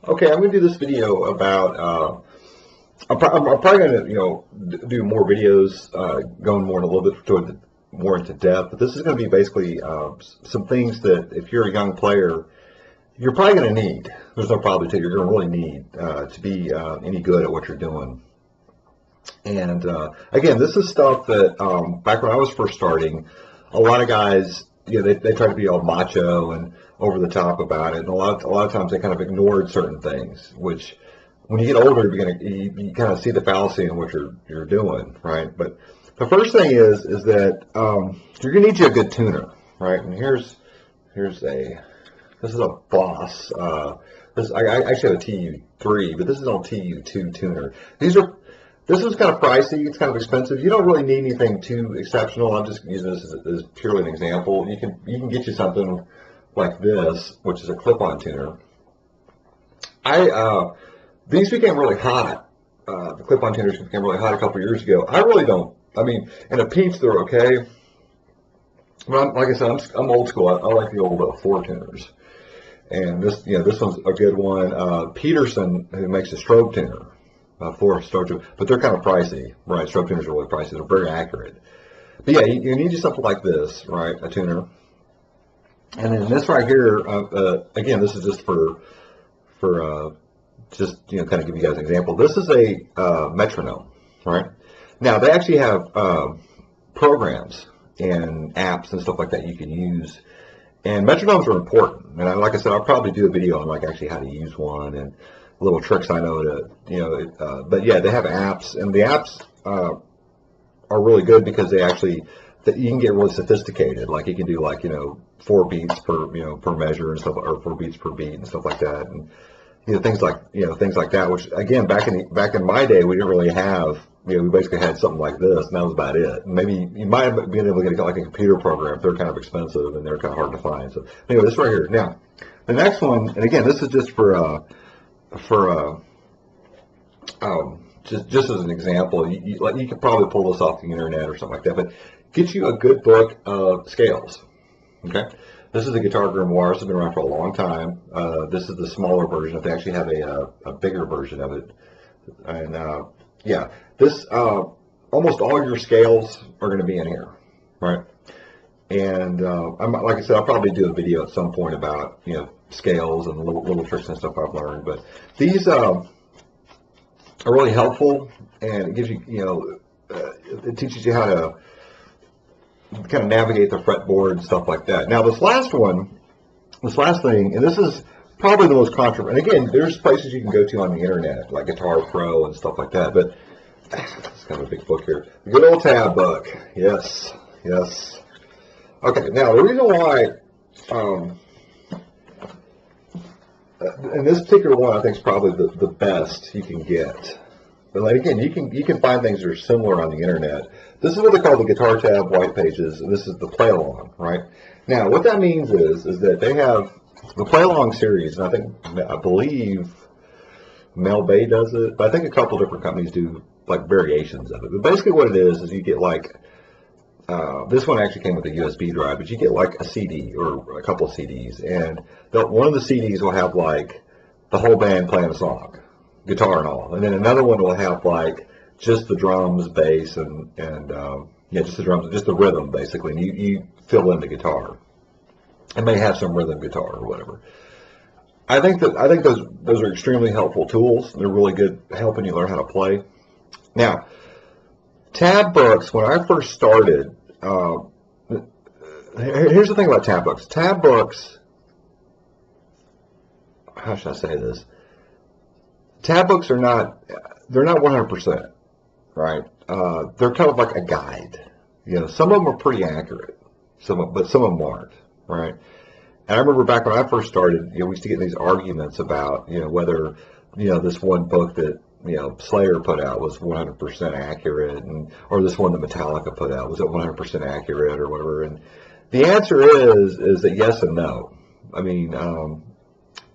Okay, I'm going to do this video about. I'm probably going to do more videos going more in a little bit more into depth. But this is going to be basically some things that if you're a young player, you're probably going to need. There's no probably to you're going to really need to be any good at what you're doing. And again, this is stuff that back when I was first starting, a lot of guys, they try to be all macho and over the top about it, and a lot of times they kind of ignored certain things. Which, when you get older, you kind of see the fallacy in what you're doing, right? But the first thing is that you're gonna need you a good tuner, right? And this is a Boss. I actually have a TU3, but this is on TU2 tuner. This is kind of pricey. It's kind of expensive. You don't really need anything too exceptional. I'm just using this as purely an example. You can get you something like this, which is a clip-on tuner. These became really hot. The clip-on tuners became really hot a couple years ago. I really don't. I mean, in a pinch they're okay. But like I said, I'm old school. I like the old 4 tuners. And this one's a good one. Peterson, who makes a strobe tuner. 4 strobe tuners, but they're kind of pricey, right? Strobe tuners are really pricey. They're very accurate. But yeah, you need something like this, right? A tuner. And then this right here, again, this is just for just kind of give you guys an example. This is a metronome, right? Now they actually have programs and apps and stuff like that you can use. And metronomes are important. And like I said, I'll probably do a video on actually how to use one and little tricks I know to, but yeah, they have apps, and the apps are really good because they actually, you can get really sophisticated. Like you can do 4 beats per measure and stuff, or 4 beats per beat and stuff like that, and things like that. Which again, back in my day, we didn't really have. We basically had something like this, and that was about it. Maybe you might have been able to get like a computer program. They're kind of expensive and they're kind of hard to find. So anyway, this right here. Now, the next one, and again, this is just just as an example, you could probably pull this off the internet or something like that, but get you a good book of scales. Okay, this is a Guitar Grimoire. This has been around for a long time. This is the smaller version. If they actually have a bigger version of it, and yeah, this almost all your scales are going to be in here, right? And like I said, I'll probably do a video at some point about scales and little tricks and stuff I've learned. But these are really helpful, and it gives you it teaches you how to kind of navigate the fretboard and stuff like that. Now this last thing, and this is probably the most controversial. And again, there's places you can go to on the internet like Guitar Pro and stuff like that. But it's kind of a big book here. The good old tab book. Yes. Okay, now the reason why, and this particular one I think is probably the best you can get. But again, you can find things that are similar on the internet. This is what they call the Guitar Tab white pages, and this is the play along, right? Now, what that means is that they have the play along series, and I believe Mel Bay does it, but I think a couple different companies do variations of it. But basically, what it is you get this one actually came with a USB drive, but you get a CD or a couple of CDs, and one of the CDs will have the whole band playing a song, guitar and all, and then another one will have just the drums, bass, and just the drums, just the rhythm basically, and you fill in the guitar. It may have some rhythm guitar or whatever. I think those are extremely helpful tools. They're really good helping you learn how to play. Now, tab books, when I first started, here's the thing about tab books. Tab books, how should I say this? Tab books they're not 100%, right? They're kind of like a guide. Some of them are pretty accurate, but some of them aren't, right? And I remember back when I first started, we used to get in these arguments about, whether, this one book that Slayer put out was 100% accurate, or this one that Metallica put out was 100% accurate, or whatever. And the answer is that yes and no. I mean,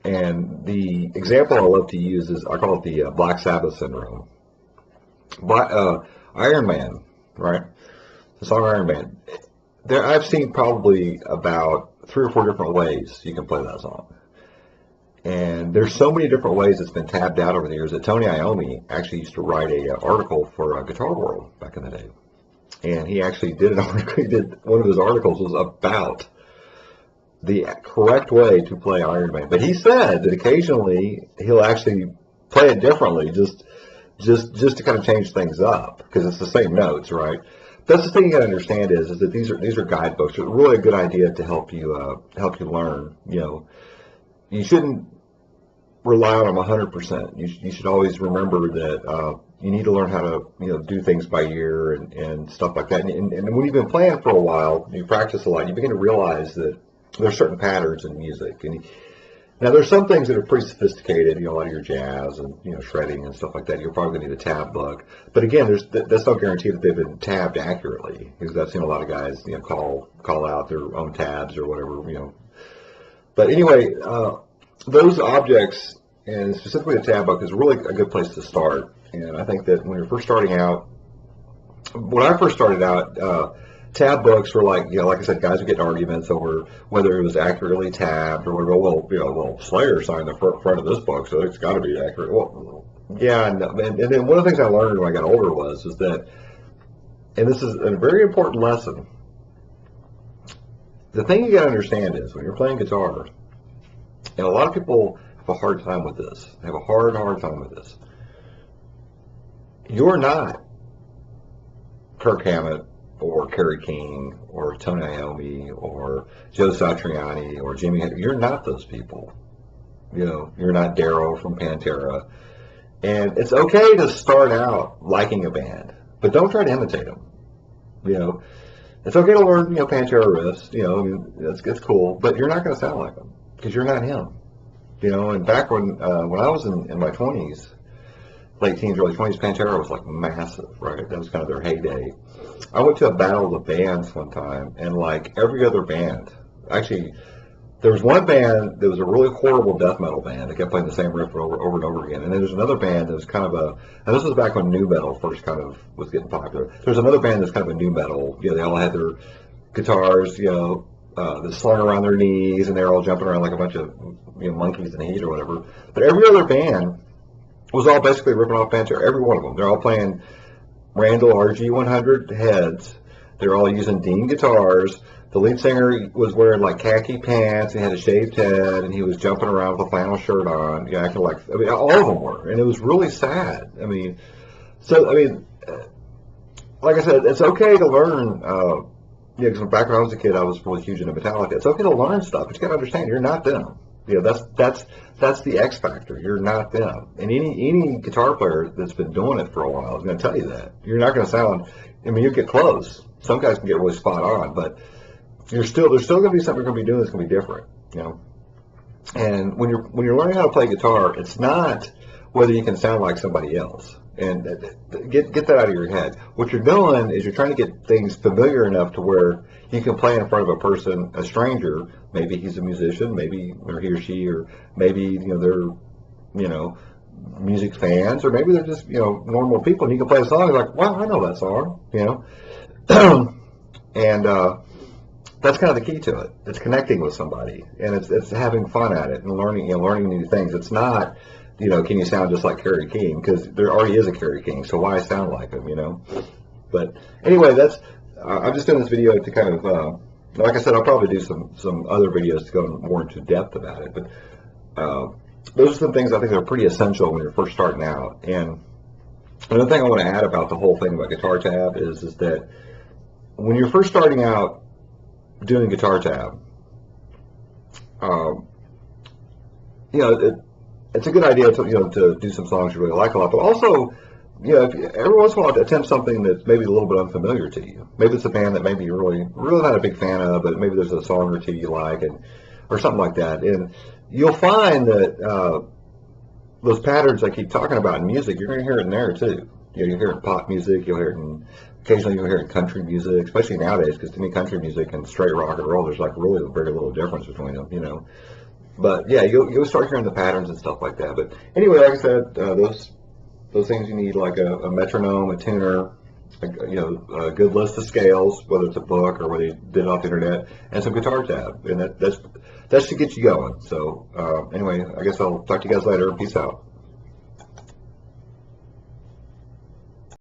and the example I love to use is I call it the Black Sabbath syndrome. Iron Man, right? The song Iron Man. I've seen probably about 3 or 4 different ways you can play that song. And there's so many different ways it's been tabbed out over the years that Tony Iommi actually used to write a article for Guitar World back in the day. And he actually did an article, one of his articles was about the correct way to play Iron Man. But he said that occasionally he'll actually play it differently, just to kind of change things up, because it's the same notes, right? That's the thing you got to understand is that these are guidebooks. They're really a good idea to help you learn. You shouldn't rely on them 100%. You should always remember that you need to learn how to do things by ear and stuff like that. And when you've been playing for a while, you practice a lot, you begin to realize that there's certain patterns in music. And now there's some things that are pretty sophisticated, a lot of your jazz and shredding and stuff like that. You're probably going to need a tab book. But again, that's no guarantee that they've been tabbed accurately, because I've seen a lot of guys call out their own tabs or whatever. But anyway, those objects, and specifically a tab book, is really a good place to start. And I think that when you're first starting out, when I first started out, tab books were like I said, guys would get in arguments over whether it was accurately tabbed or whatever. Well, Slayer signed the front of this book, so it's got to be accurate. Well, yeah, and then one of the things I learned when I got older was that, and this is a very important lesson, the thing you got to understand is when you're playing guitar, and a lot of people have a hard time with this. They have a hard time with this. You're not Kirk Hammett or Kerry King or Tony Iommi or Joe Satriani or Jimmy. You're not those people. You're not Daryl from Pantera. And it's okay to start out liking a band, but don't try to imitate them. It's okay to learn, Pantera riffs. It's cool, but you're not going to sound like them because you're not him. And back when I was in my 20s, late teens, early 20s, Pantera was like massive, right? That was kind of their heyday. I went to a battle of the bands one time, and like every other band, actually, there was one band that was a really horrible death metal band that kept playing the same riff over and over again. And then there's another band that was kind of and this was back when nu metal first kind of was getting popular. There's another band that's kind of a nu metal. They all had their guitars, that slung around their knees, and they're all jumping around like a bunch of monkeys in the heat or whatever. But every other band was all basically ripping off Pantera. Every one of them. They're all playing Randall RG100 heads. They're all using Dean guitars. The lead singer was wearing like khaki pants. He had a shaved head, and he was jumping around with a flannel shirt on, acting like. All of them were, and it was really sad. Like I said, it's okay to learn. Because back when I was a kid, I was really huge into Metallica. It's okay to learn stuff, but you got to understand you're not them. That's the X factor. You're not them. And any guitar player that's been doing it for a while is going to tell you that. You're not going to sound. You get close. Some guys can get really spot on, but there's still going to be something you're going to be doing that's going to be different. And when you're learning how to play guitar, it's not whether you can sound like somebody else. And get that out of your head. What you're doing is you're trying to get things familiar enough to where you can play in front of a person, a stranger. Maybe he's a musician, maybe or he or she, or maybe they're music fans, or maybe they're just normal people. And you can play a song and like, wow, I know that song, and that's kind of the key to it. It's connecting with somebody, and it's having fun at it and learning new things. It's not. Can you sound just like Kerry King? Because there already is a Kerry King, so why sound like him, But anyway, I'm just doing this video to kind of, like I said, I'll probably do some other videos to go more into depth about it. But those are some things I think are pretty essential when you're first starting out. And another thing I want to add about the whole thing about Guitar Tab is that when you're first starting out doing Guitar Tab, it's a good idea to do some songs you really like a lot, but also, every once in a while attempt something that's maybe a little bit unfamiliar to you. Maybe it's a band that maybe you're really not a big fan of, but maybe there's a song or two you like, or something like that. And you'll find that those patterns I keep talking about in music, you're going to hear it in there too. You hear it in pop music, occasionally you'll hear it in country music, especially nowadays, because to me country music and straight rock and roll, there's like really very little difference between them, But yeah, you'll start hearing the patterns and stuff like that. But anyway, like I said, those things you need, like a metronome, a tuner, a good list of scales, whether it's a book or whether you did it off the internet, and some guitar tab, and that should get you going. So anyway, I guess I'll talk to you guys later. Peace out.